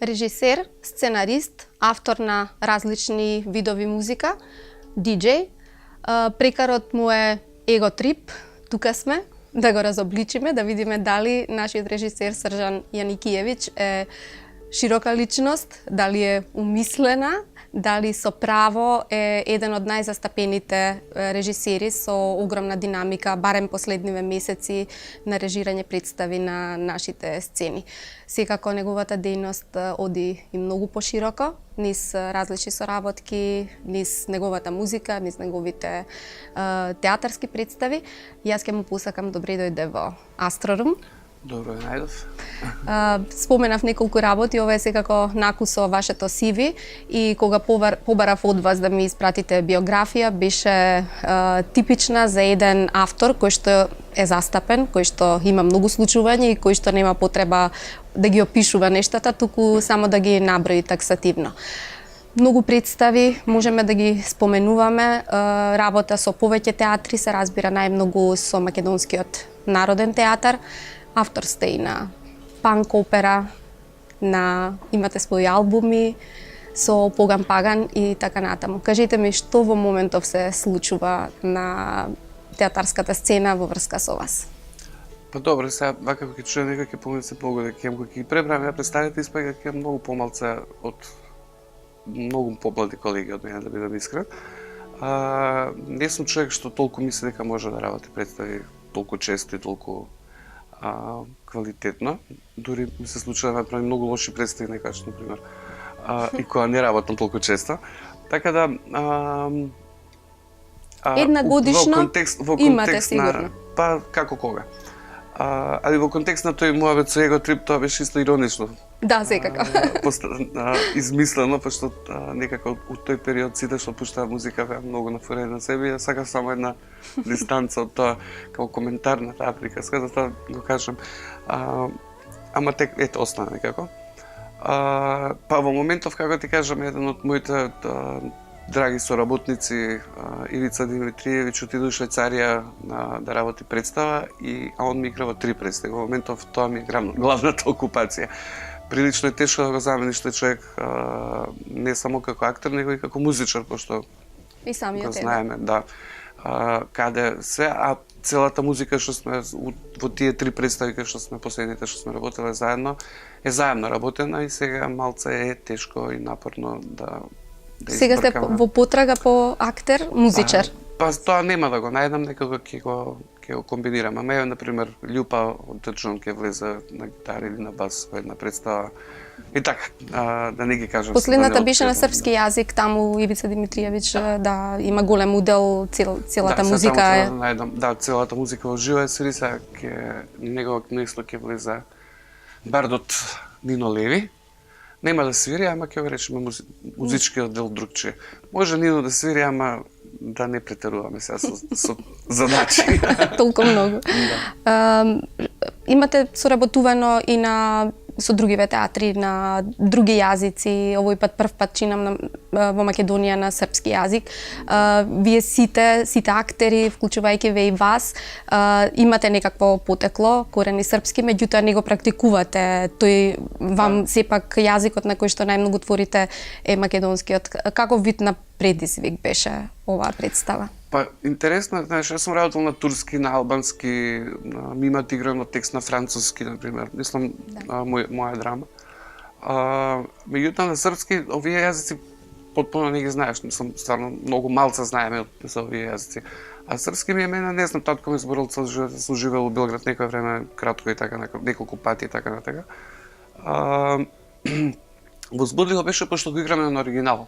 режисер, сценарист, автор на различни видови музика, диџеј. Прекарот му е его трип. Тука сме да го разобличиме, да видиме дали нашиот режисер Срđan Јаникиевиќ е широка личност, дали е умислена, дали со право е еден од најзастапените режисери со огромна динамика, барем последниве месеци на режирање представи на нашите сцени. Секако неговата дејност оди и многу пошироко, низ различни соработки, низ неговата музика, низ неговите театарски представи. Јас ќе му посакам добре дојде во Астрорум. Добро ја најдов. Споменав неколку работи, ова е секако накусо вашето CV и кога побарав од вас да ми испратите биографија, беше типична за еден автор кој што е застапен, кој што има многу случувања и кој што нема потреба да ги опишува нештата, туку само да ги наброи таксативно. Многу представи можеме да ги споменуваме, работа со повеќе театри, се разбира најмногу со Македонскиот народен театар. Автор сте и на панк опера, имате своји албуми со Поган Паган и така натаму. Кажете ми што во моментов се случува на театарската сцена во врска со вас? Па добро, сега вака кога ќе чуја некој ќе помисли се погода, кога ќе ги пребраме представите испаѓа ќе многу помалце од многу помлади колеги од мене, да бидам искрен. Не сум човек што толку мисли дека може да работи представи толку често и толку квалитетно. Дури ми се случува да направи многу лоши представи некогаш, например, и кога не работам толку често. Така да една годишно имате сигурно. Па како кога. Али во контекст на тој мојавет со его трип, тоа беше исто иронично. Да, секако. Измислено, пошто некако у тој период сите што пуштаа музика беа многу нафурени на себе и сакав само една дистанца од тоа, како коментар на таа приказка, за тоа го кажам. Ама тек, ето, остана некако. Па во моментов, како ти кажам, еден од моите драги соработници, Ивица Димитриевиќ, отиде у Швајцарија да работи представа, а он ми игра во 3 представи. Во моментов тоа ми е главната окупација. Прилично е тешко да го замениш тој човек не само како актер, него и како музичар, пошто и самиот го знаеме, да. Каде се, а целата музика што сме во тие 3 представи што сме последните што сме работеле заедно, е заедно работена и сега малце е тешко и напорно да сега сте во потрага по актер, музичар? Па тоа нема да го најдам, некако ќе го комбинирам. Ама еве, например, Љупа од Дрџон ќе влезе на гитара или на бас во една представа. И така, да не ги кажам. Последната беше на српски јазик, таму Ивица Димитриевиќ, да, има голем удел, целата музика е. Да, целата музика во живо е, сега негово кнесло ќе влезе бардот Нино Леви. Нема да свири, ама ќе го речеме музичкиот дел другче. Може Нино да свири, ама да не претеруваме сега со задачи. Толку многу. Имате соработувано и со другиве театри на други јазици, овој пат прв пат чинам во Македонија на српски јазик. Вие сите актери, вклучувајќи ве и вас, имате некакво потекло, корени српски, меѓутоа не го практикувате. Тој вам сепак јазикот на кој што најмногу творите е македонскиот. Каков вид на предизвик беше оваа представа? Па, интересно, знаеш, јас сум работел на турски, на албански, ми имат играно текст на француски, например, мислам, моја драма. Меѓутоа на српски, овие јазици потpuno не ги знаеш, мислам, стварно многу малце знаеме за овие јазици. А српски ми е мене, не знам, татко ми зборил цел живот, сум живеел у Белград некој време, кратко и така, неколку пати и така на така. Возбудливо беше пошто го играме на оригинал.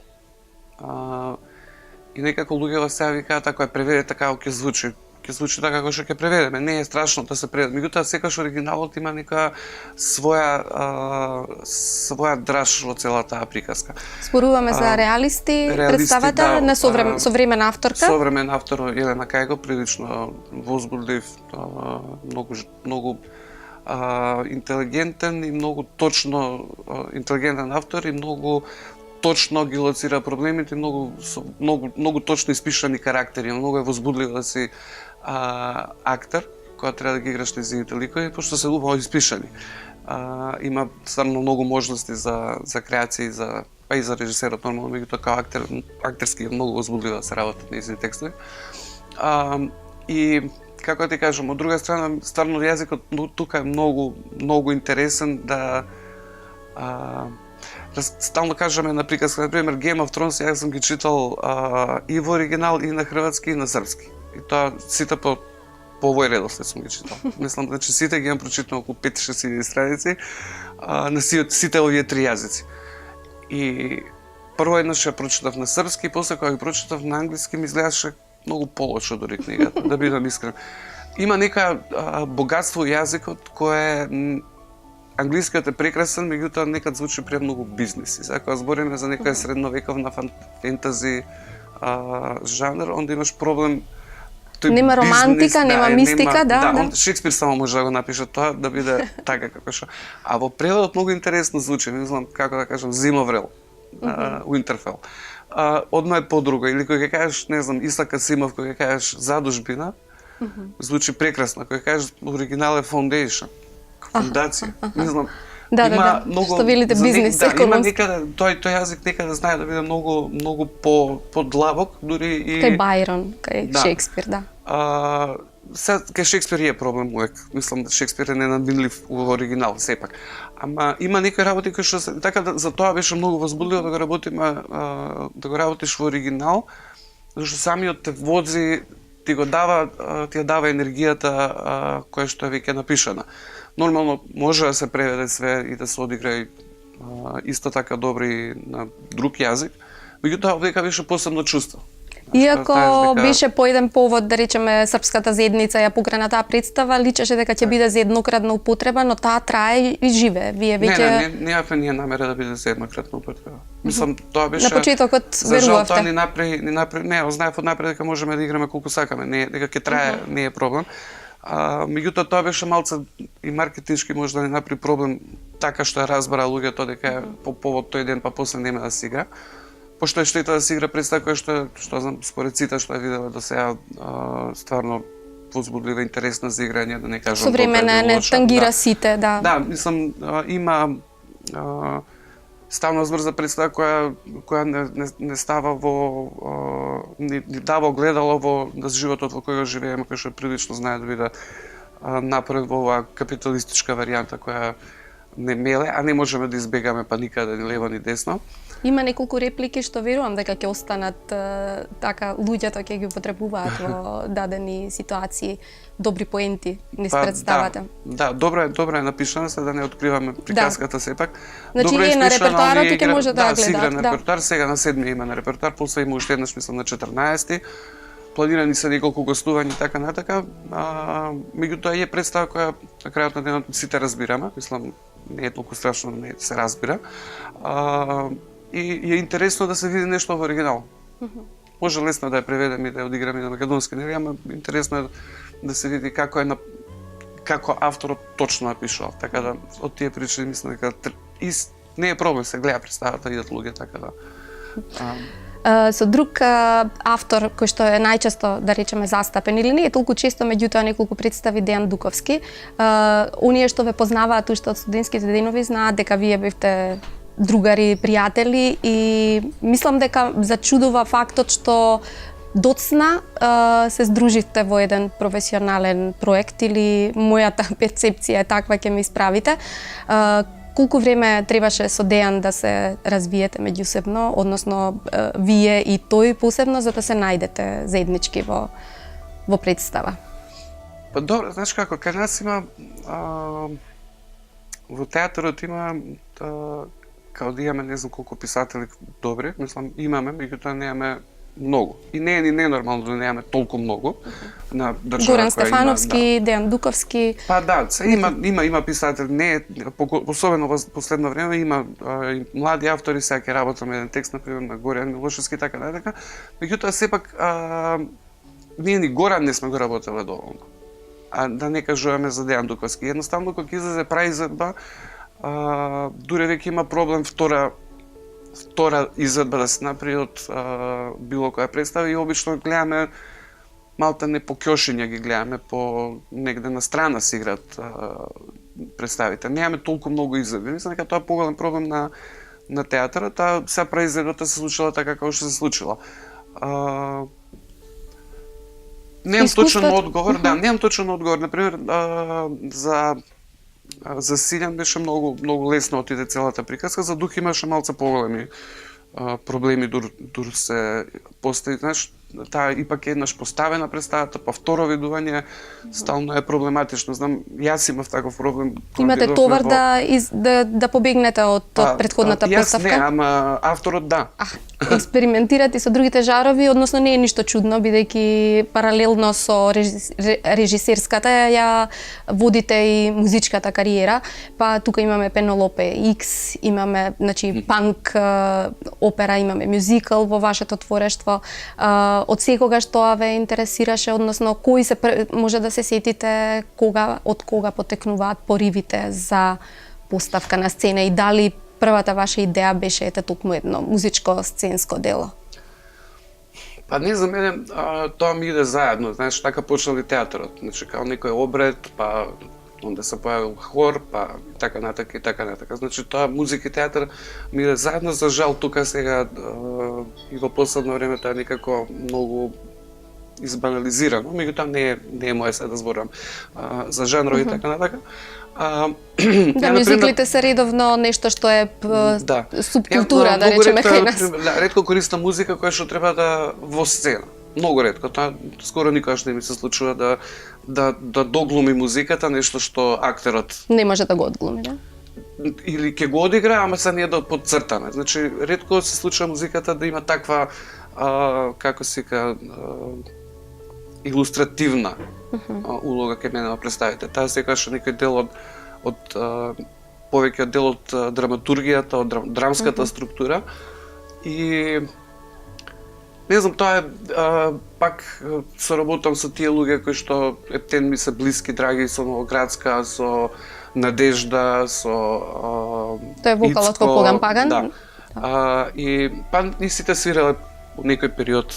И некако луѓето сега викаат, ако ја преведе така, ќе звучи така како што ќе преведеме. Не е страшно да се преведе. Меѓутоа секогаш оригиналот има нека своја драж во целата таа приказка. Споруваме за реалисти, представата на современа авторка. Современа автор Елена Кајго, прилично возбудлив, многу интелигентен и многу точно интелигентен автор и многу точно ги лоцира проблемите, многу точно испишани карактери, многу е возбудливо да си актер, кога треба да ги играш нејзините ликови, пошто се убаво испишани. има стварно многу можности за креации, па и за режисерот нормално, меѓутоа као актерски е многу возбудлива да се работат нејзини текстови. И како ти кажам, од друга страна, стварно јазикот тука е многу интересен да стално кажеме на приказка, например Game of Thrones, јас сум ги читал и во оригинал, и на хрватски, и на српски. И тоа сите по овој редослед сум ги читал. Мислам, значи сите ги имам прочитано околу 5-6 илјади страници на сите овие три јазици. И прво еднаш ја прочитав на српски, после кога ги прочитав на англиски ми изгледаше многу полошо дори книгата, да бидам искрен. Има нека богатство јазикот кое англискиот е прекрасен, меѓутоа некад звучи премногу бизнес. И сега кога збориме за некоја средновековна фентази жанр, онда имаш проблем. Нема романтика, нема мистика, да. Шекспир само може да го напише тоа, да биде така како што. А во преводот многу интересно звучи, не знам како да кажам, Зимоврел, Уинтерфел. Одма е подруга, или кога ќе кажеш, не знам, Исак Асимов, кога ќе кажеш Задужбина, звучи прекрасно. Кога ќе кажеш оригинал е Foundation, фондација. Не знам. Да, што велите бизнес, има некаде тој јазик некаде знае да биде многу подлабок, дури и кај Бајрон, кај Шекспир, да. Кај Шекспир е проблем увек. Мислам да Шекспир е ненадминлив во оригинал сепак. Ама има некои работи кои што така за тоа беше многу возбудливо да го работиме, да го работиш во оригинал, зашто самиот те вози, ти ја дава енергијата која што е веќе напишана. Нормално може да се преведе све и да се одигра исто така добри на друг јазик, меѓутоа овдека беше посебно чувство. Иако беше по еден повод, да речеме, српската заедница ја покрана таа представа, личеше дека ќе биде за еднократна употреба, но таа трае и живее. Вие веќе не намера да биде за еднократна употреба. Мислам, тоа беше на почетокот верувавте. За жал тоа ни направи, знаев однапред дека можеме да играме колку сакаме, дека ќе трае, не е проблем. Меѓутоа тоа беше малце и маркетиншки може да ни направи проблем, така што ја разбара луѓето дека по повод тој ден па после нема да се игра. Пошто е штета да се игра представа која што знам според сите што ја видела до сега стварно возбудлива, интересна за играње, да не кажам современа, не тангира сите, да. Да, мислам има ставно збрза представа која не става не дава огледало во животот во кој го живееме, кој што прилично знае да биде направен во оваа капиталистичка варијанта која не меле, а не можеме да избегаме па никаде ни лево ни десно. Има неколку реплики што верувам дека ќе останат така, луѓето ќе ги употребуваат во дадени ситуации, добри поенти ни представате. Да, добро е напишано, за да не откриваме приказката сепак. Значи е на репертоарот и ќе може да гледаат. Да, на репертоар, сега на 7 има на репертоар, после има уште еднаш, мислам, на 14. Планирани се неколку гостувања и така натака. Меѓутоа е представа која на крајот на денот сите разбираме, мислам, не е толку страшно, не се разбира. И е интересно да се види нешто во оригинал. Може лесно да ја преведеме и да ја одиграме на македонски, ама интересно е да се види како авторот точно напишува. Така да од тие причини мислам дека не е проблем се гледа представата, идат луѓе, така да. Со друг автор кој што е најчесто, да речеме, застапен или не е толку често, меѓутоа неколку представи, Дејан Дуковски. Оние што ве познаваат уште од студентските денови знаат дека вие бевте другари, пријатели и мислам дека зачудува фактот што доцна се здруживте во еден професионален проект или мојата перцепција е таква, ќе ме исправите. Колку време требаше со Дејан да се развиете меѓусебно, односно вие и тој посебно, за да се најдете заеднички во представа? Па добро, знаеш како, кај нас има во театарот има као да имаме не знам колку писатели добри, мислам имаме, меѓутоа немаме многу. И не е ни ненормално да немаме толку многу на држава. Горан Стефановски, Дејан Дуковски. Па да, има писатели, не е особено во последно време има млади автори, сега ќе работам еден текст например на Горан Милошевски така натака. Меѓутоа сепак ние ни Горан не сме го работеле доволно. А да не кажуваме за Дејан Дуковски. Едноставно кога ќе излезе праизvedба, дури веќе има проблем втора изведба да се направи од било која представа и обично гледаме малта не по кјошиња ги гледаме, по негде на страна се играат представите. Немаме толку многу изvedби. Мислам дека тоа е поголем проблем на театарот, а сега произведбата се случила така како што се случила. Немам точен одговор, да, немам точен одговор. Например, за Силјан беше многу лесно отиде целата приказка, за Дух имаше малце поголеми проблеми дур се постави, знаеш, таа ипак е еднаш поставена представата, па второ видување стално е проблематично. Знам, јас имав таков проблем. Имате товар да побегнете од претходната поставка? Јас не, ама авторот да. Експериментирате со другите жарови, односно не е ништо чудно, бидејќи паралелно со режисерската ја водите и музичката кариера, па тука имаме Пенелопе Икс, имаме, значи, панк опера, имаме мюзикал во вашето творештво. Од секогаш тоа ве интересираше, односно кои може да се сетите од кога потекнуваат поривите за поставка на сцена и дали првата ваша идеја беше ете токму едно музичко сценско дело? Па не, за мене тоа ми иде заедно, знаеш, така почнал и театарот, значи као некој обред, па онда се појавил хор, па така натака и така натака. Значи тоа музика и театар ми иде заедно, за жал тука сега и во последно време тоа некако многу избанализирано, меѓутоа не е моја сега да зборам за жанрови и така натака. Да, мюзиклите се редовно нешто што е субкултура, да речеме кај нас. Да, ретко користам музика која што треба да во сцена. Многу ретко, тоа скоро никогаш не ми се случува да доглуми музиката, нешто што актерот не може да го одглуми, да? Или ќе го одигра, ама се не е да подцртаме. Значи, ретко се случува музиката да има таква, како се ка, илустративна улога кај мене на представите. Таа секогаш некој дел од повеќе дел од драматургијата, од драмската структура и не знам, тоа е пак соработам со тие луѓе кои што ептен ми се блиски, драги, со Новоградска, со Надежда, со Тој е вокалот во Поган Паган? Да. И па и сите свирале во некој период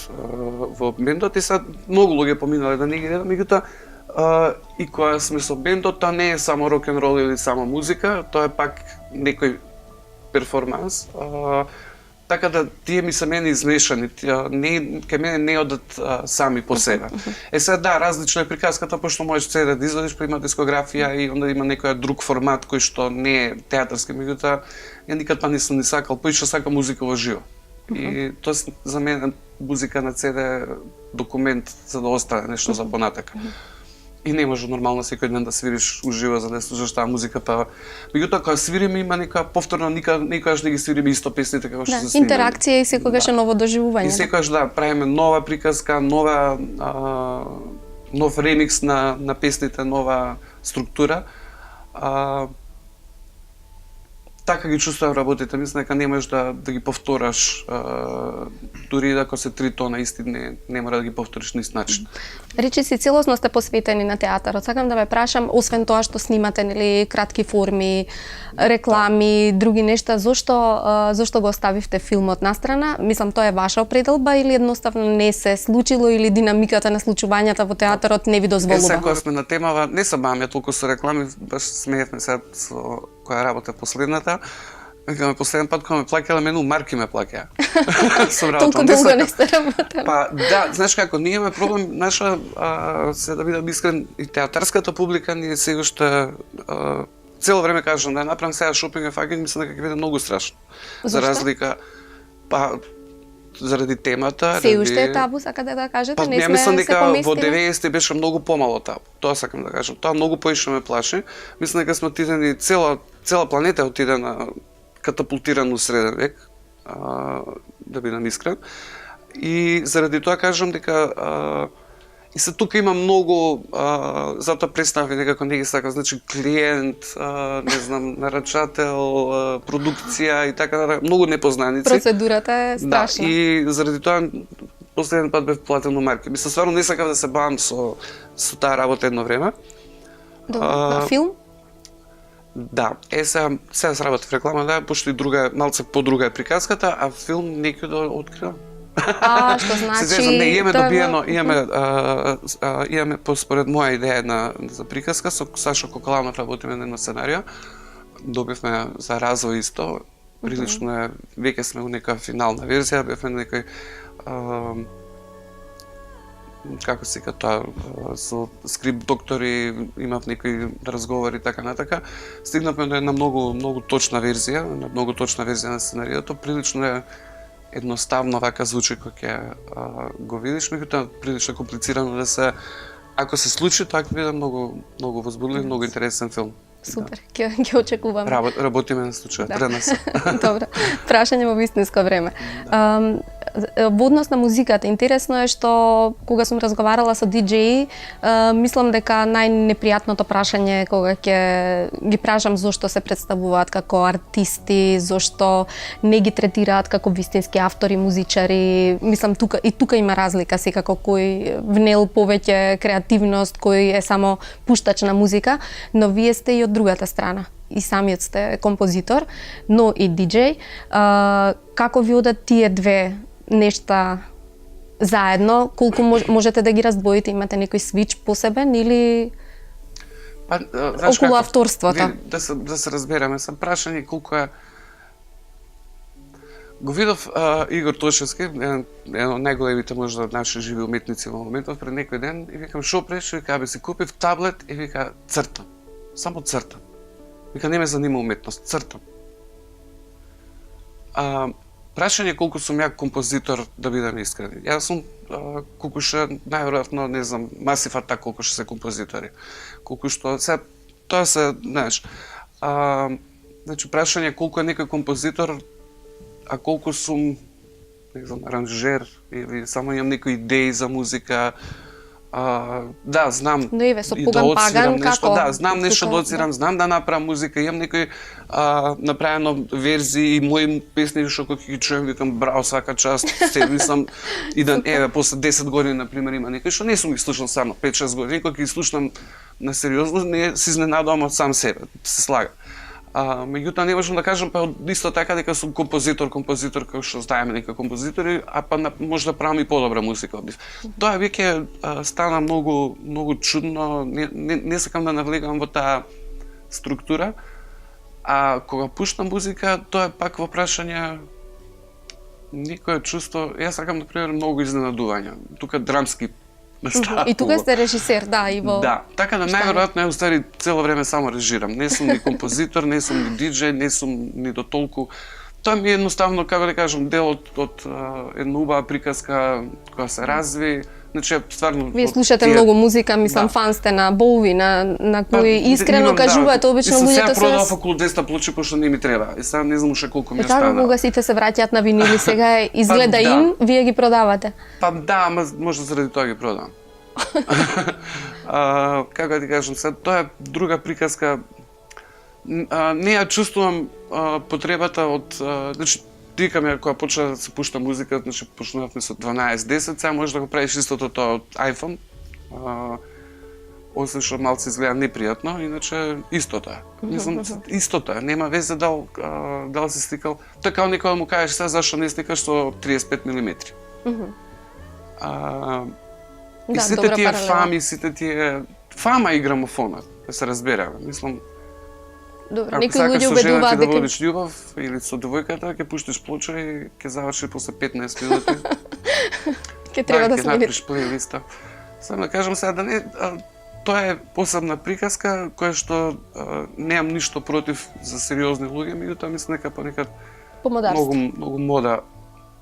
во бендот и сега многу луѓе поминале да не ги гледам, меѓутоа и кога сме со бендот, тоа не е само рок-н-рол или само музика, тоа е пак некој перформанс. Така да тие ми се мене измешани, кај мене не одат сами по себе. Сега да, различно е приказката, пошто можеш CD да извадиш, па има дискографија и онда има некој друг формат кој што не е театарски, меѓутоа ја никад па не сум ни сакал, поише сакам музика во живо. И тоа за мене музика на CD е документ за да остане нешто за понатака. И не може нормално секој ден да свириш уживо за да слушаш таа музика, па меѓутоа кога свириме има нека повторно никогаш не ги свириме исто песните како што се снимаме. Интеракција и секогаш е ново доживување. И секогаш да правиме нова приказка, нов ремикс на песните, нова структура. Така ги чувствувам работите, мислам дека не можеш да ги повтораш, дури ако се 3 тона исти, не мора да ги повториш на ист начин. Речи си, целосно сте посветени на театарот. Сакам да ве прашам, освен тоа што снимате, нели, кратки форми, реклами, други нешта, зошто го оставивте филмот настрана? Мислам, тоа е ваша определба или едноставно не се случило или динамиката на случувањата во театарот не ви дозволува? Сега кога сме на темава, не се баваме толку со реклами, баш смеевме сега со која работа последната. Викаме, последен пат кога ме плаќале, мене марки ме плаќаа. Толку долго не сте работели. Па да, знаеш како, ние имаме проблем, наша, се да бидам искрен, и театарската публика ние сега што цело време кажам да направам сега шопинг ефагент, мислам дека ќе биде многу страшно. За разлика, па заради темата. Се уште е табу, сакате да кажете? Па не мислам дека во 90-ти беше многу помало табу. Тоа сакам да кажам. Тоа многу поише ме плаши. Мислам дека сме отидени цела планета отиде на катапултиран у среден век, да бидам искрен. И заради тоа кажам дека и се тука има многу, затоа представи некако не ги сакам, значи клиент, не знам, нарачател, продукција и така, многу непознаници. Процедурата е страшна. Да, и заради тоа последен пат бев платен на марки. Мислам, стварно не сакав да се бавам со таа работа едно време. На филм? Да, сега се работи в реклама, да, пошто и друга, малце по-друга е приказката, а филм некој да открива. Што значи... Се зезам, не, имаме добиено, имаме според моја идеја за приказка, со Сашо Кокаланов работиме на едно сценарио. Добивме за развој исто, прилично е, веќе сме у нека финална верзија, бевме на некој како се ка тоа, со скрипт доктори, имав некои разговори така натака. Стигнавме до една многу точна верзија, на сценариото, прилично е едноставно вака звучи кога ќе го видиш, меѓутоа прилично комплицирано да се, ако се случи, тоа ќе биде многу возбудлив, многу интересен филм. Супер, ќе очекуваме. Работиме на случајот, ренеса. Добро, прашање во вистинско време. Во однос на музиката, интересно е што кога сум разговарала со диџеи, мислам дека најнепријатното прашање кога ќе ги прашам зошто се представуваат како артисти, зошто не ги третираат како вистински автори, музичари. Мислам тука има разлика, секако кој внел повеќе креативност, кој е само пуштач на музика, но вие сте и од другата страна. И самиот сте композитор, но и диџеј. Како ви одат тие две нешта заедно? Колку можете да ги раздвоите? Имате некој свич посебен или околу авторството? Да се разбереме, сам прашање колку е. Го видов Игор Тошевски, еден од најголемите можда наши живи уметници во моментов, пред некој ден, и викам шо преш, вика би си купив таблет и вика цртам. Само цртам. Вика не ме занима уметност, цртам. Прашање колку сум ја композитор, да бидам искрен. Јас сум колку што најверојатно, не знам, Масив Атак колку што се композитори. Колку што тоа се, знаеш, значи прашање колку е некој композитор, а колку сум, не знам, аранжер или само имам некои идеи за музика. Да, знам но еве со и Поган да Паган нешто, како? да, знам нешто да оцирам, знам да направам музика, имам некои направено верзии и мои песни што кога ги чуем викам браво, свака част, се сам и да еве после 10 години на пример има некои што не сум ги слушал само 5-6 години, кога ги слушнам на сериозно, не се изненадувам од сам себе, се слага. Меѓутоа не можам да кажам па исто така дека сум композитор како што знаеме дека композитори, а па може да правам и подобра музика од нив. Тоа веќе стана многу чудно, не сакам да навлегам во таа структура, а кога пуштам музика, тоа е пак во прашање некое чувство, јас сакам на пример многу изненадувања. Тука драмски И тука сте режисер, да, и во... Да, така да најверојатно уствари цело време само режирам. Не сум ни композитор, не сум ни диџеј, не сум ни до толку. Тоа ми е едноставно, како да кажам, дел од една убава приказка која се разви. Значи, стварно... Вие слушате многу музика, мислам, фан сте на Боуи, на кои искрено кажуваат, обично луѓето се... Сега продав околу 200 плочи, пошто не ми треба. И сега не знам уште колку ми остана. Така кога сите се враќаат на винили, сега изгледа ин, вие ги продавате. Па да, ама може заради тоа ги продавам. Како да ти кажам, сега тоа е друга приказка. Не ја чувствувам потребата од... Значи, дикам ја кога почна да се пушта музика, значи почнувавме со 12-10, сега можеш да го правиш истото тоа од iPhone. Освен што малце изгледа непријатно, иначе истото е. Мислам, истото е. Нема везе дал си сликал. Тоа као некој да му кажеш сега зашто не сликаш со 35 мм. И сите тие фами, сите тие... Фама и грамофонот, да се разбереме. Мислам, добро, некои луѓе убедуваат дека... да водиш љубов или со девојката, ќе пуштиш плоча и ќе заврши после 15 минути. Ќе треба да смениш. Ќе направиш плейлиста. Само да кажам сега да не... Тоа е посебна приказка, која што немам ништо против за сериозни луѓе, меѓутоа мислам дека понекад многу мода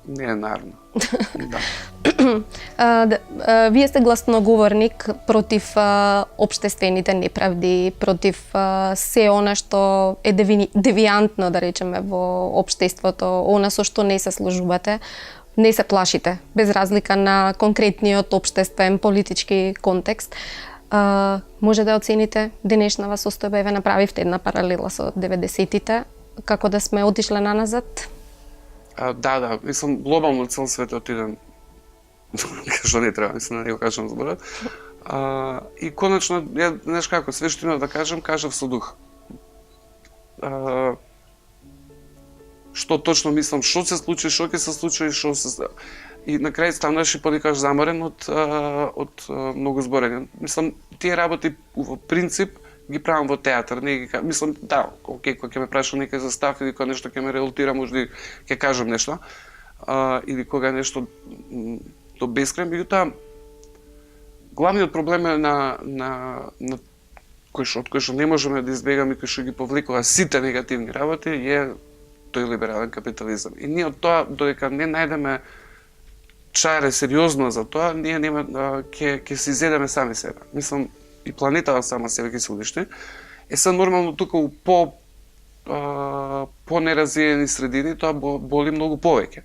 не е нарно. Вие сте гласноговорник против општествените неправди, против се она што е девијантно, да речеме, во општеството, она со што не се сложувате, не се плашите, без разлика на конкретниот општествен политички контекст. Може да оцените денешнава состојба, еве направивте една паралела со 90-тите, како да сме отишле наназад? Да, мислам, глобално цел свет отиден, што не треба, мислам, да не го кажам зборот. И конечно, знаеш како, све што има да кажам со дух. Што точно мислам, што се случи, што ќе се случи, што се... И на крај стануваш и подикаш заморен од многу зборење. Мислам, тие работи во принцип ги правам во театар, не ги мислам, да, окей, кога ќе ме праша некој за став или кога нешто ќе ме релатира, можда и ќе кажам нешто. Или кога нешто до бескрај, меѓутоа главниот проблем е на кој што не можеме да избегаме, кој што ги повлекува сите негативни работи е тој либерален капитализам. И ние од тоа додека не најдеме чаре сериозно за тоа, ние нема ќе се изедеме сами себе. Мислам, и планетава сама себе ќе се уништи. Се нормално тука у по неразвиени средини тоа боли многу повеќе.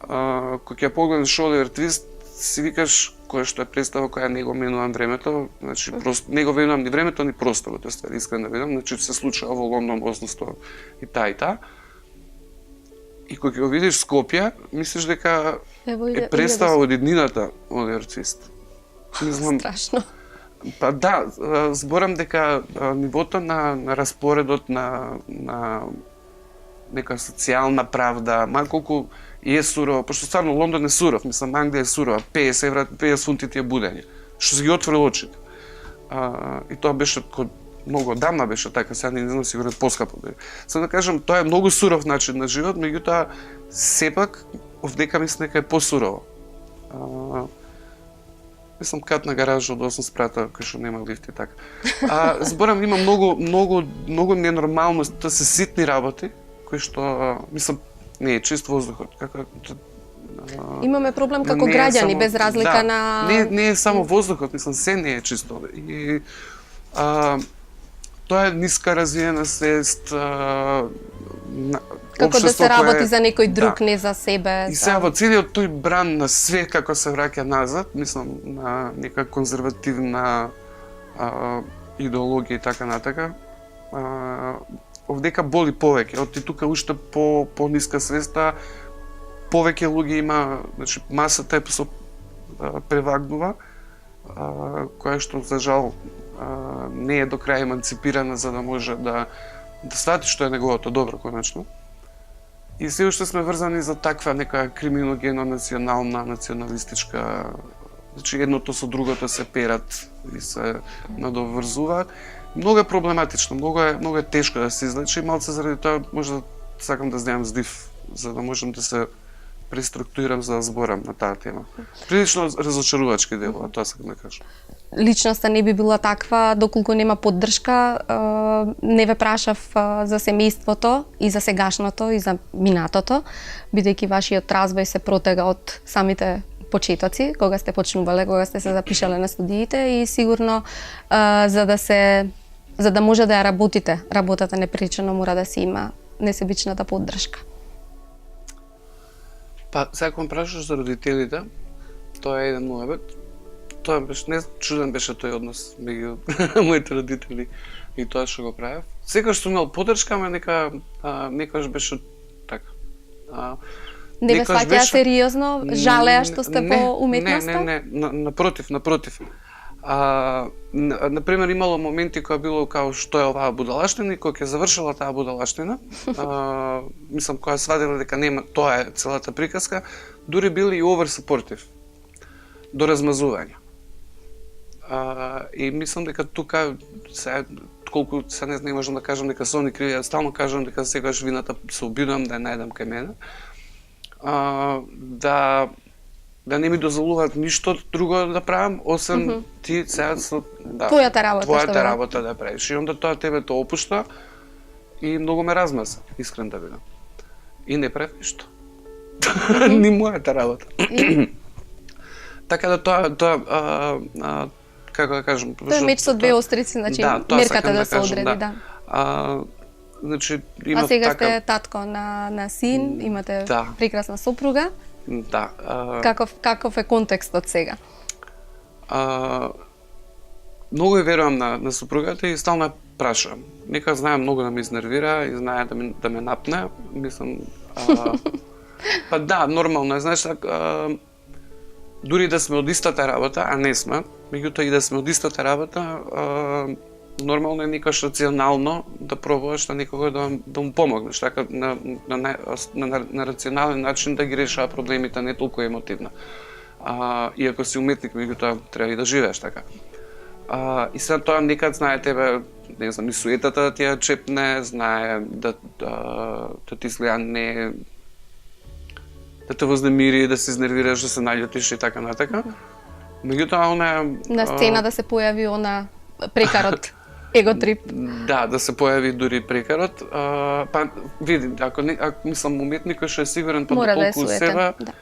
Кога ќе погледнеш Оливер Твист, си викаш кој што е представа која не го менувам времето, значи просто не го менувам ни времето ни просторот, искрено да видам, значи се случува во Лондон 800 и таа. И кога го видиш Скопје, мислиш дека е представа од еднината Оливер Твист. Страшно. Па да, зборам дека нивото на распоредот на нека социјална правда, колку и е сурово, пошто стварно Лондон е суров, мислам Англија е сурова, 50 евра, 50 фунти ти е будење, што се ги отвори очите. И тоа беше многу одамна беше така, сега не знам сигурно поскапо. Само да кажам, тоа е многу суров начин на живот, меѓутоа сепак овдека мислам дека е посурово. Мислам кат на гаража од 8 спрата, кај што нема лифт и така. Зборам, има многу ненормално, тоа се ситни работи, кои што, мислам, не е чист воздухот. Имаме проблем како граѓани, без разлика на... Не е само воздухот, мислам, се не е чисто. И тоа е ниска развиена свест, како да се работи за некој друг, не за себе. И сега во целиот тој бран на свет како се враќа назад, мислам, на нека конзервативна идеологија и така натака, овдека боли повеќе. Од тука уште по ниска свеста, повеќе луѓе има, значи масата е превагнува, која што за жал не е до крај еманципирана за да може да свати што е неговото добро конечно. И се уште сме врзани за таква нека криминогено национална, националистичка, значи едното со другото се перат и се надоврзуваат. Многу е проблематично, многу е тешко да се излечи, малце заради тоа може да сакам да земам здив, за да можам да се преструктурирам за да зборам на таа тема. Прилично разочарувачки делува, тоа сакам да кажам. Личноста не би била таква доколку нема поддршка. Не ве прашав за семејството и за сегашното и за минатото, бидејќи вашиот развој се протега од самите почетоци, кога сте почнувале, кога сте се запишале на студиите и сигурно за да може да ја работите, работата непречено мора да се има несебичната поддршка. Па, сега кога прашаш за родителите, тоа е еден муабет. Тоа беше не чуден беше тој однос меѓу моите родители и тоа што го правев. Секогаш сум имал поддршка, ама некогаш беше така. Не ве сваќаа сериозно, жалеа што сте по уметноста? Не, напротив. Например, имало моменти кога било као што е оваа будалаштина и кога ќе завршила таа будалаштина, мислам кога свадила дека нема, тоа е целата приказка, дури били и over supportive до размазување. И мислам дека тука колку се не можам да кажам дека се они криви, стално кажам дека секогаш вината се обидувам да ја најдам кај мене. Да не ми дозволуваат ништо друго да правам, освен ти сега твојата работа да правиш. И онда тоа тебе тоа опушта и многу ме размаса, искрен да бидам. И не правиш ништо. Ни мојата работа. Така да тоа како да кажам, тоа е меч со две острици, значи мерката да се одреди, да. Значи има сега сте татко на син, имате прекрасна сопруга. Да. Каков е контекстот сега? Многу верувам на сопругата и стално ја прашам. Нека знае многу да ме изнервира и знае да ме напне, мислам. Па да, нормално е, знаеш, дури да сме од истата работа, а не сме, меѓутоа и да сме од истата работа, нормално е никаш рационално да пробуваш на некого да му помогнеш, така на рационален начин да ги решава проблемите, не толку емотивно. И ако си уметник, меѓутоа треба и да живееш така. И сега тоа некад знае тебе, не знам, и суетата да ти ја чепне, знае да ти изгледа не... да те вознемири, да се изнервираш, да се наљутиш и така натака. Меѓутоа, на сцена да се појави она прекарот, еготрип. Да се појави дури прекарот. Па, види, ако мислам уметник кој што е сигурен па мора да е толку суетен, себе, да.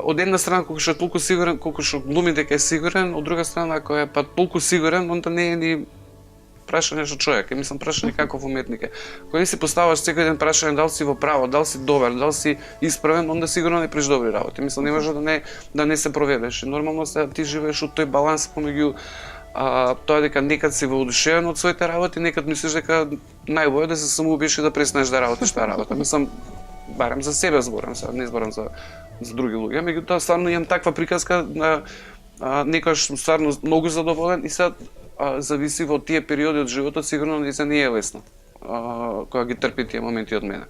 од една страна колку што е толку сигурен, колку што глуми дека е сигурен, од друга страна ако е па толку сигурен, онда не е ни прашање што човек, мислам прашање каков уметник е. Кога не си поставаш секој ден прашање дали си во право, дали си добар, дали си исправен, онда сигурно не приш добри работи. Мислам не може да не се проведеш. И нормално се ти живееш од тој баланс помеѓу тоа дека некад си воодушевен од своите работи, некад мислиш дека најбоје да се самоубиеш и да престанеш да работиш таа работа. Мислам барем за себе зборам, сега не зборам за други луѓе, меѓутоа стварно имам таква приказка на некојаш сум стварно многу задоволен и сега зависи во тие периоди од животот, сигурно не е лесно кога ги трпи тие моменти од мене.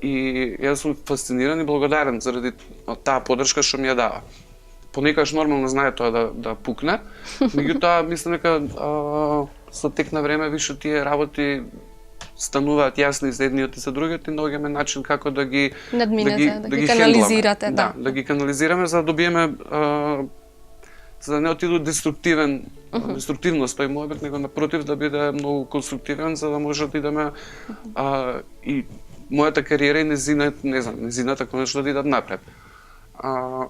И јас сум фасциниран и благодарен заради таа поддршка што ми ја дава. Понекогаш нормално знае тоа да пукне, меѓутоа мислам дека со тек на време више тие работи стануваат јасни за едниот и за другиот и наоѓаме начин како да ги надминете, да ги канализирате, да ги канализираме за да добиеме за да не отиду деструктивност тој мојбет, него напротив да биде многу конструктивен за да може да идеме и мојата кариера и незината конечно да идат напред.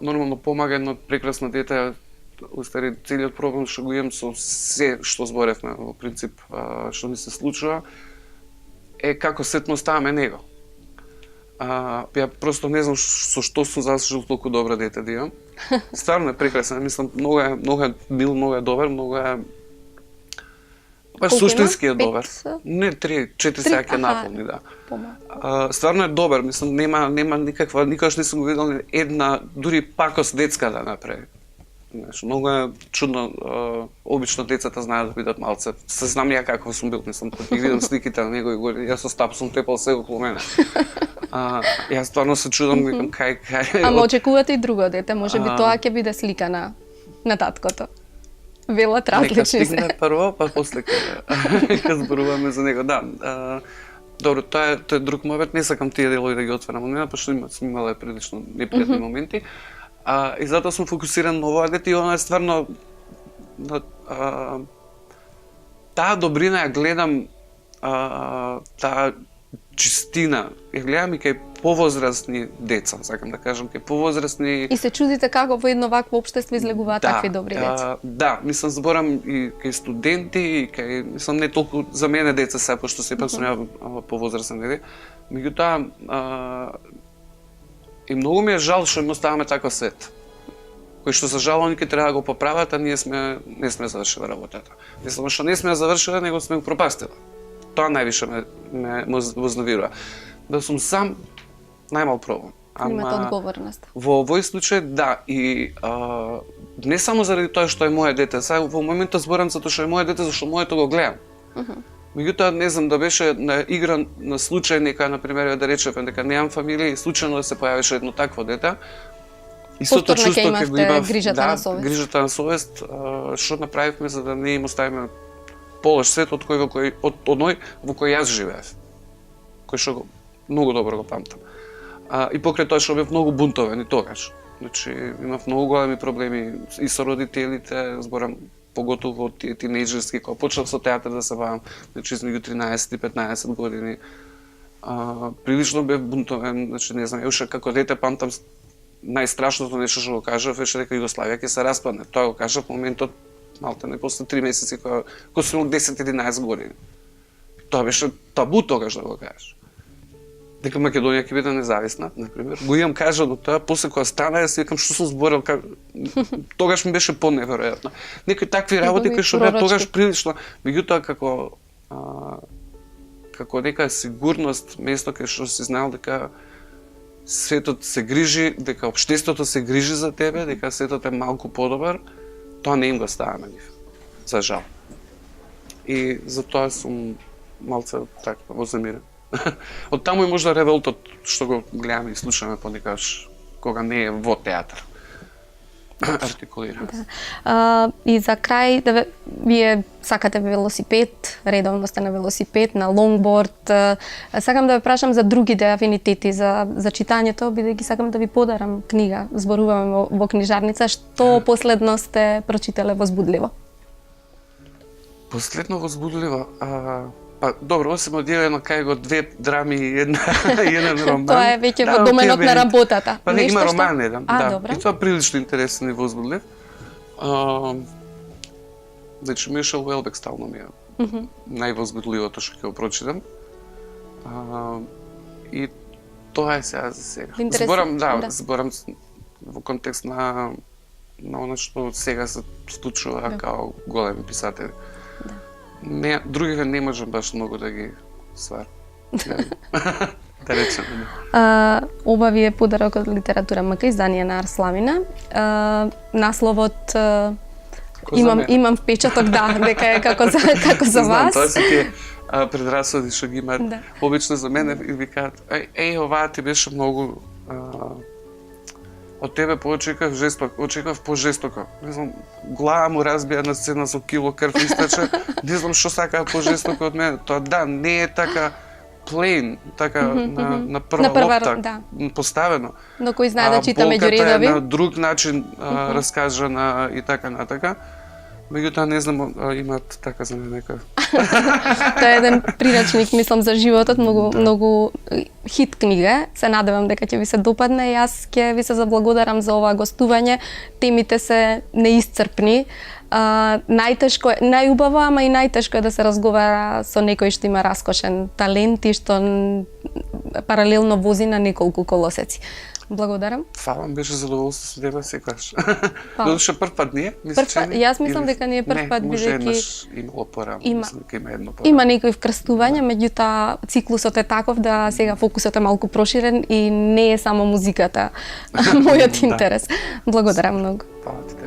Нормално помага едно прекрасно дете, устари целиот проблем што го имам со се што зборевме во принцип што ми се случува е како сетно ставаме него. Ја просто не знам со што сум заслужил толку добро дете да имам. Стварно е прекрасен, мислам многу е мил, многу е добар, многу е баш суштински е добар. Не 3-4 сега ќе наполни, да. Стварно е добар, мислам нема никаква, никогаш не сум го видел една дури пакост детска да направи. Многу е чудно, обично децата знаат да бидат малце. Се знам ја каков сум бил, мислам, кога ги видам сликите на него и горе, јас со стап сум тепал се околу мене. Јас стварно се чудам, викам кај. Ама очекувате и друго дете, можеби тоа ќе биде слика на таткото. Велат различни се. Нека стигне прво, па после ќе зборуваме за него. Да, добро, тоа е друг момент, не сакам тие делови да ги отварам од мене, пошто сум имала прилично непријатни моменти. И затоа сум фокусиран на овој дете и она е стварно таа добрина ја гледам, таа чистина ја гледам и кај повозрастни деца, сакам да кажам, кај повозрастни. И се чудите како во едно вакво општество излегуваат такви добри деца. Да, мислам зборам и кај студенти и кај мислам не толку за мене деца се пошто сепак сум ја повозрастен дете. Меѓутоа и многу ми е жал што им оставаме таков свет. Кој што за жал они ќе треба да го поправат, а ние не сме завршили работата. Не само што не сме завршили, него сме го пропастили. Тоа највише ме вознавирува. Да сум сам најмал проблем. Имате одговорност. Во овој случај да и не само заради тоа што е моје дете, сега во моментот зборам затоа што е моје дете, зашто моето го гледам. Меѓутоа не знам да беше на игра на случај нека на пример да речеме дека немам фамилија и случајно да се појавише едно такво дете. Истото чувство ќе го имав, грижата на совест, што направивме за да не им оставиме полош свет од оној во кој јас живеев. Кој што многу добро го памтам. И покрај тоа што бев многу бунтовен и тогаш. Значи имав многу големи проблеми и со родителите, зборам поготово од тие тинејџерски, кога почнав со театар да се бавам, значи измеѓу 13 и 15 години. Прилично бев бунтовен, значи не знам, уште како дете памтам најстрашното нешто што го кажав беше дека Југославија ќе се распадне. Тоа го кажав во моментот малтене после 3 месеци кога сум имал 10-11 години. Тоа беше табу тогаш да го кажеш. Дека Македонија ќе биде независна, например. Го имам кажано тоа, после кога стана, јас викам што сум зборел, тогаш ми беше поневеројатно. Некои такви работи кои што беа тогаш прилично, меѓутоа како нека сигурност, место кај што си знаел дека светот се грижи, дека општеството се грижи за тебе, дека светот е малку подобар, тоа не им го става на нив. За жал. И затоа сум малце така вознемирен. Од таму и можда револтот што го гледаме и слушаме понекогаш кога не е во театар. Артикулиран. Да. И за крај, вие сакате велосипед, редовно сте на велосипед, на лонгборд. Сакам да ве прашам за другите афинитети, за читањето, бидејќи сакам да ви подарам книга. Зборуваме во книжарница. Што последно сте прочитале возбудливо? Последно возбудливо? Па, добро, осим од едно кај го две драми и еден роман. Тоа е веќе во доменот на работата. Па не, има роман еден, да. Добро. И тоа прилично интересен и возбудлив. Значи, Мишел Уелбек стално ми е највозбудливото што ќе го прочитам. И тоа е сега за сега. Зборам во контекст на оно што сега се случува као големи писатели. Не, другите не можам баш многу да ги сварам. Да речем. Ова ви е подарок од Литература МК, издание на Арславина. Насловот имам впечаток, дека е како за вас. Тоа се тие предрасуди што ги имаат. Обично за мене и ви кажат, оваа ти беше многу од тебе поочекав пожестоко. Не знам, глава му разбија на сцена со кило крв истече. Не знам што сакаа пожестоко од мене. Тоа не е така плейн, така на прва лопта поставено. Но кој знае да чита меѓу редови. Болката е на друг начин раскажана и така натака. Меѓутоа не знам, имаат така за мене нека. Тоа е еден прирачник, мислам, за животот, многу хит книга. Се надевам дека ќе ви се допадне. Јас ќе ви се заблагодарам за ова гостување. Темите се неисцрпни. Најтешко е, најубаво, ама и најтешко е да се разговара со некој што има раскошен талент и што паралелно вози на неколку колосеци. Благодарам. Фала, беше задоволство со тебе секогаш. Додуше прв пат не? Јас мислам дека не е прв пат, бидејќи имало порано, мислам дека има едно порано. Има некои вкрстувања, меѓутоа циклусот е таков да сега фокусот е малку проширен и не е само музиката мојот интерес. Благодарам многу. Фала ти.